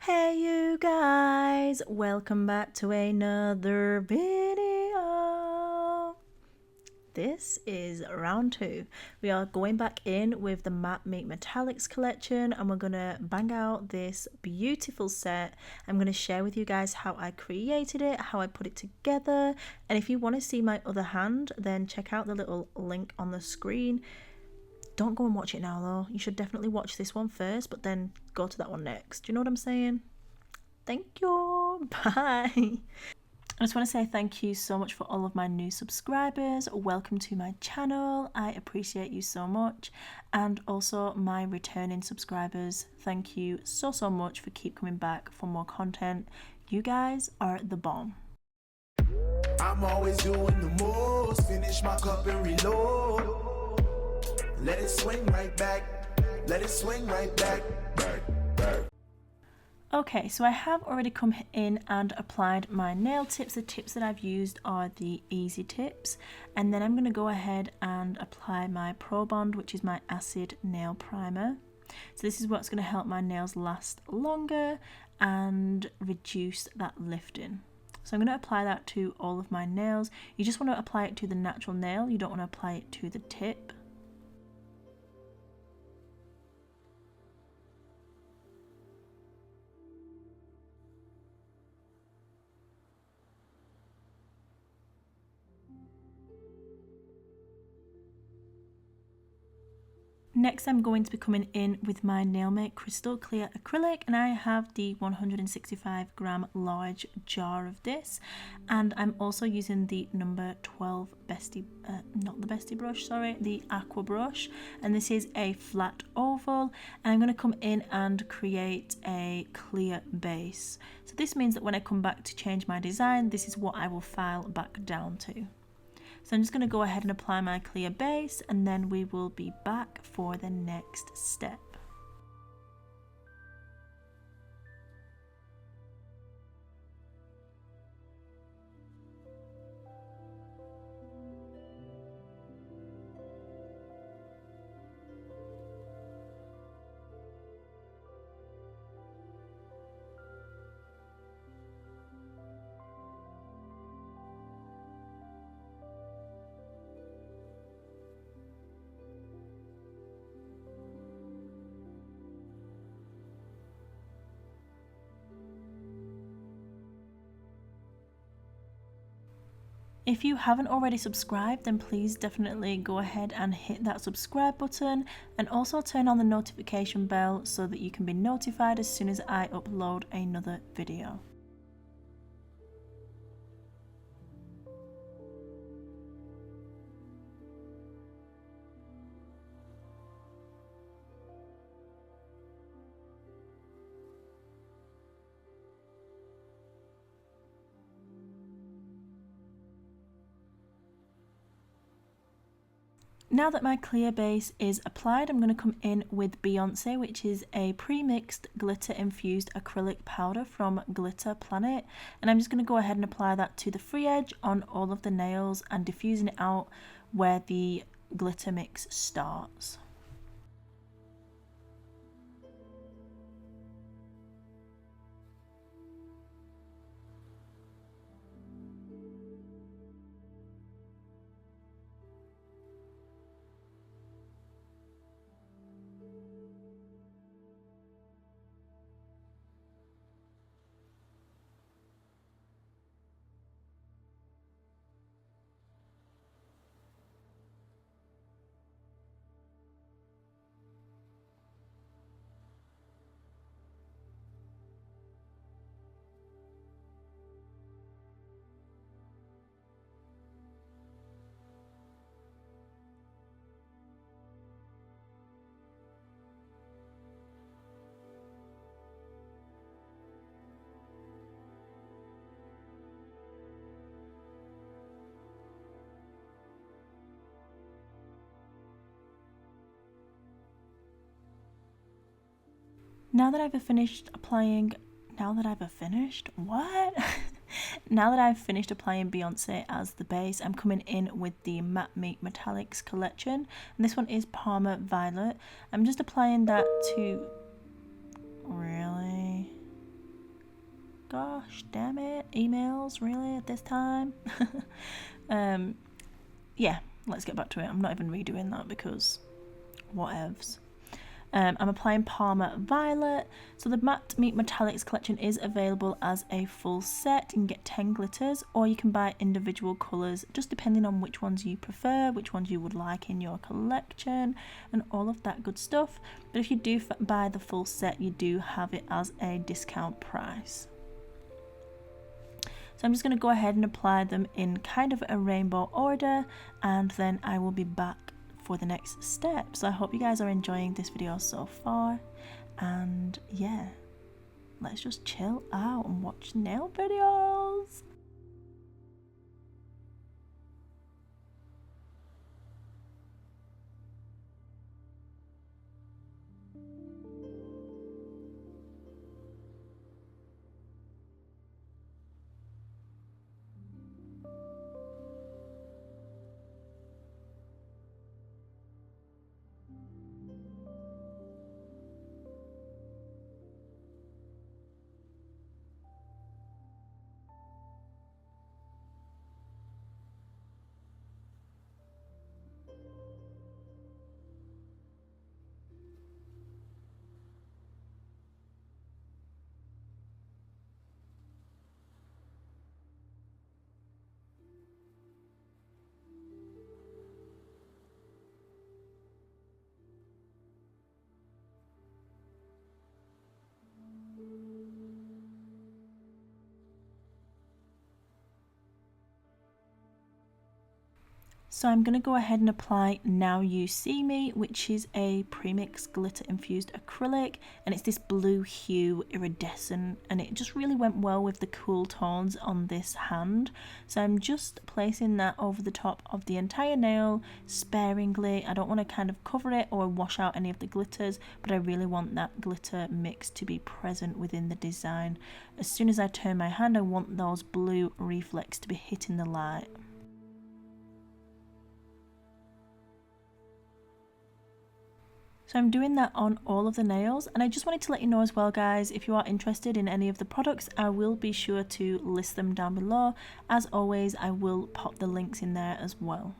Hey you guys, welcome back to another video. This is round 2. We are going back in with the Matte Make Metallics collection and we're gonna bang out this beautiful set. I'm gonna share with you guys how I created it, how I put it together, and if you want to see my other hand, then check out the little link on the screen. Don't go and watch it now though. You should definitely watch this one first, but then go to that one next. Do you know what I'm saying? Thank you. Bye. I just want to say thank you so much for all of my new subscribers. Welcome to my channel. I appreciate you so much. And also my returning subscribers. Thank you so much for keep coming back for more content. You guys are the bomb. I'm always doing the most. Finish my cup and reload. Let it swing right back. Let it swing right back. Okay, so I have already come in and applied my nail tips. The tips that I've used are the easy tips, and then I'm going to go ahead and apply my Pro Bond, which is my acid nail primer. So this is what's going to help my nails last longer and reduce that lifting. So I'm going to apply that to all of my nails. You just want to apply it to the natural nail, you don't want to apply it to the tip. Next, I'm going to be coming in with my Nail Make Crystal Clear Acrylic, and I have the 165 gram large jar of this, and I'm also using the number 12 not the Bestie brush, sorry, the Aqua brush, and this is a flat oval, and I'm going to come in and create a clear base. So this means that when I come back to change my design, this is what I will file back down to. So I'm just going to go ahead and apply my clear base, and then we will be back for the next step. If you haven't already subscribed, then please definitely go ahead and hit that subscribe button, and also turn on the notification bell so that you can be notified as soon as I upload another video. Now that my clear base is applied, I'm going to come in with Beyonc, which is a pre-mixed glitter infused acrylic powder from Glitter Planet, and I'm just going to go ahead and apply that to the free edge on all of the nails and diffusing it out where the glitter mix starts. Now that I've finished applying Now that I've finished Beyonc as the base, I'm coming in with the Matte Make Metallics collection, and this one is Parma Violet. I'm just applying that to... Really? Gosh, damn it. Emails, really, at this time? Yeah, let's get back to it. I'm not even redoing that because whatevs. I'm applying Parma Violet. So the Matte Meet Metallics collection is available as a full set. You can get 10 glitters or you can buy individual colours, just depending on which ones you prefer, which ones you would like in your collection and all of that good stuff. But if you do buy the full set, you do have it as a discount price. So I'm just going to go ahead and apply them in kind of a rainbow order, and then I will be back for the next step. So I hope you guys are enjoying this video so far, and yeah, let's just chill out and watch nail videos. So I'm going to go ahead and apply Now You See Me, which is a premix glitter infused acrylic, and it's this blue hue iridescent, and it just really went well with the cool tones on this hand. So I'm just placing that over the top of the entire nail sparingly. I don't want to kind of cover it or wash out any of the glitters, but I really want that glitter mix to be present within the design. As soon as I turn my hand, I want those blue reflex to be hitting the light. So I'm doing that on all of the nails, and I just wanted to let you know as well, guys, if you are interested in any of the products, I will be sure to list them down below. As always, I will pop the links in there as well.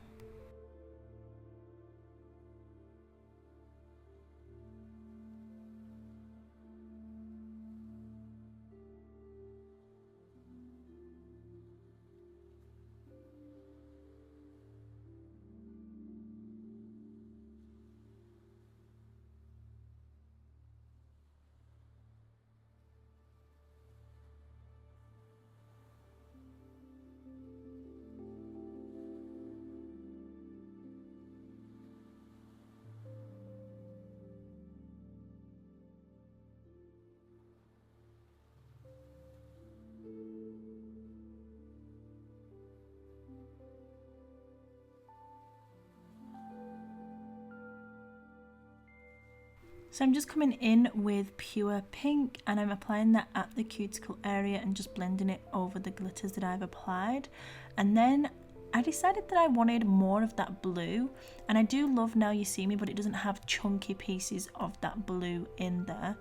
So I'm just coming in with pure pink, and I'm applying that at the cuticle area and just blending it over the glitters that I've applied. And then I decided that I wanted more of that blue, and I do love Now You See Me, but it doesn't have chunky pieces of that blue in there.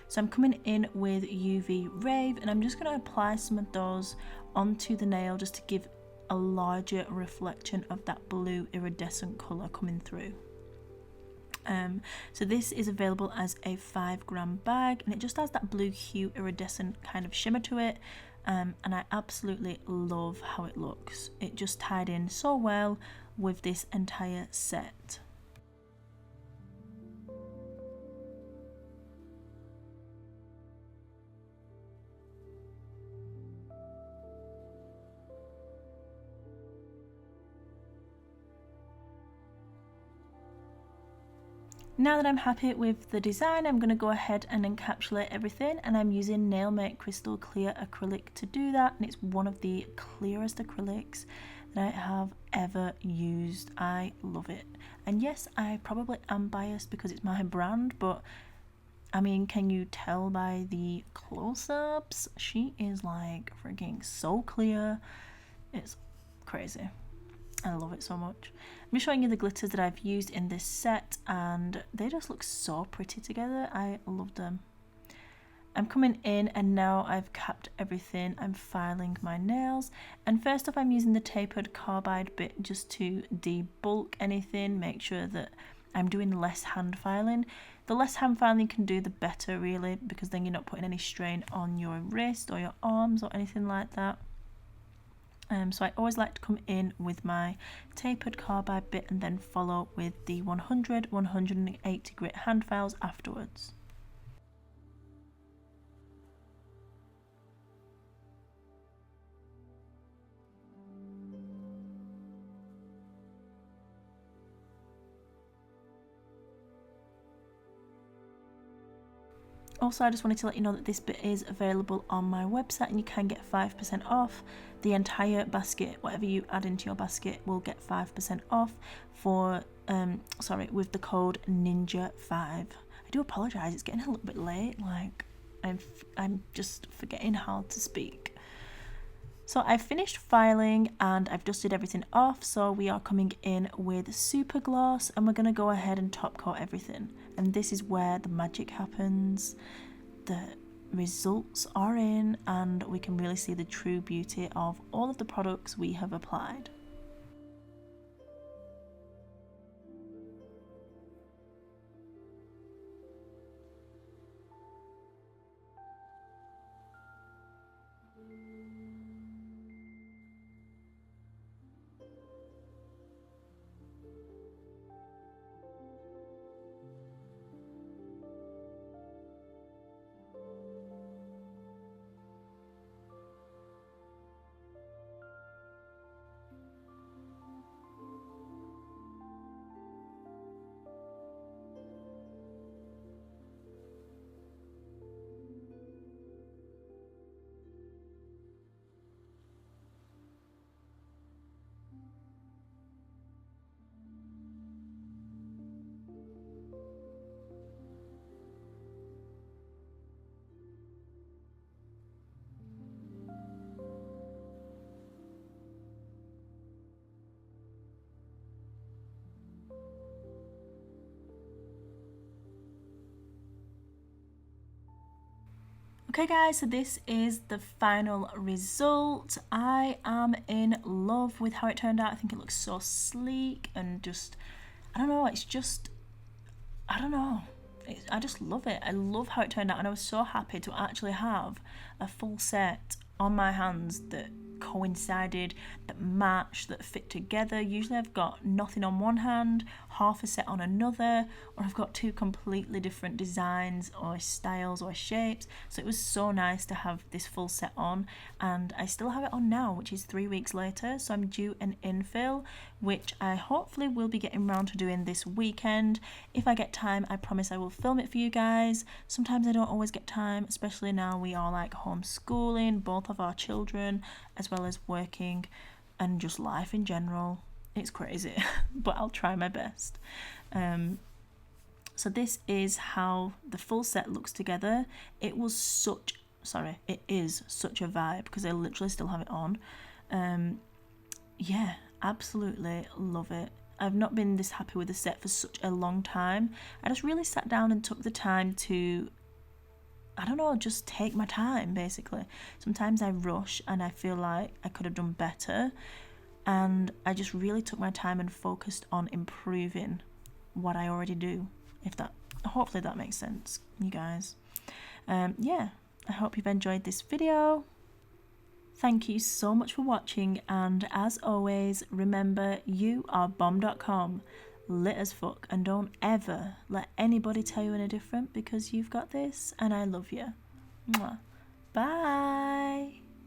So I'm coming in with UV Rave, and I'm just going to apply some of those onto the nail just to give a larger reflection of that blue iridescent colour coming through. So this is available as a 5-gram bag, and it just has that blue hue iridescent kind of shimmer to it, and I absolutely love how it looks. It just tied in so well with this entire set. Now that I'm happy with the design, I'm going to go ahead and encapsulate everything, and I'm using Nail Mate Crystal Clear Acrylic to do that, and it's one of the clearest acrylics that I have ever used. I love it. And yes, I probably am biased because it's my brand, but I mean, can you tell by the close-ups? She is like freaking so clear. It's crazy. I love it so much. I'm just showing you the glitters that I've used in this set, and they just look so pretty together. I love them. I'm coming in and now I've capped everything. I'm filing my nails, and first off I'm using the tapered carbide bit just to debulk anything, make sure that I'm doing less hand filing. The less hand filing you can do, the better really, because then you're not putting any strain on your wrist or your arms or anything like that. So I always like to come in with my tapered carbide bit and then follow with the 180 grit hand files afterwards. Also, I just wanted to let you know that this bit is available on my website and you can get 5% off. The entire basket, whatever you add into your basket, will get 5% off for, with the code NINJA5. I do apologise, it's getting a little bit late, like I'm just forgetting how to speak. So I've finished filing and I've dusted everything off, so we are coming in with super gloss and we're going to go ahead and top coat everything. And this is where the magic happens. The results are in and we can really see the true beauty of all of the products we have applied. Okay guys, so this is the final result. I am in love with how it turned out. I think it looks so sleek and just, I don't know, it's just, I don't know. I just love it. I love how it turned out and I was so happy to actually have a full set on my hands that coincided, that matched, that fit together. Usually I've got nothing on one hand, half a set on another, or I've got two completely different designs or styles or shapes. So it was so nice to have this full set on, and I still have it on now, which is 3 weeks later. So I'm due an infill, which I hopefully will be getting around to doing this weekend. If I get time, I promise I will film it for you guys. Sometimes I don't always get time, especially now we are like homeschooling both of our children, as well as working and just life in general. It's crazy, but I'll try my best. So this is how the full set looks together. It is such a vibe because I literally still have it on. Yeah, absolutely love it. I've not been this happy with the set for such a long time. I just really sat down and took the time to, I don't know, just take my time basically. Sometimes I rush and I feel like I could have done better, and I just really took my time and focused on improving what I already do. Hopefully that makes sense, you guys. Yeah, I hope you've enjoyed this video. Thank you so much for watching, and as always, remember, you are bomb.com, lit as fuck, and don't ever let anybody tell you any different, because you've got this and I love you. Mwah. Bye.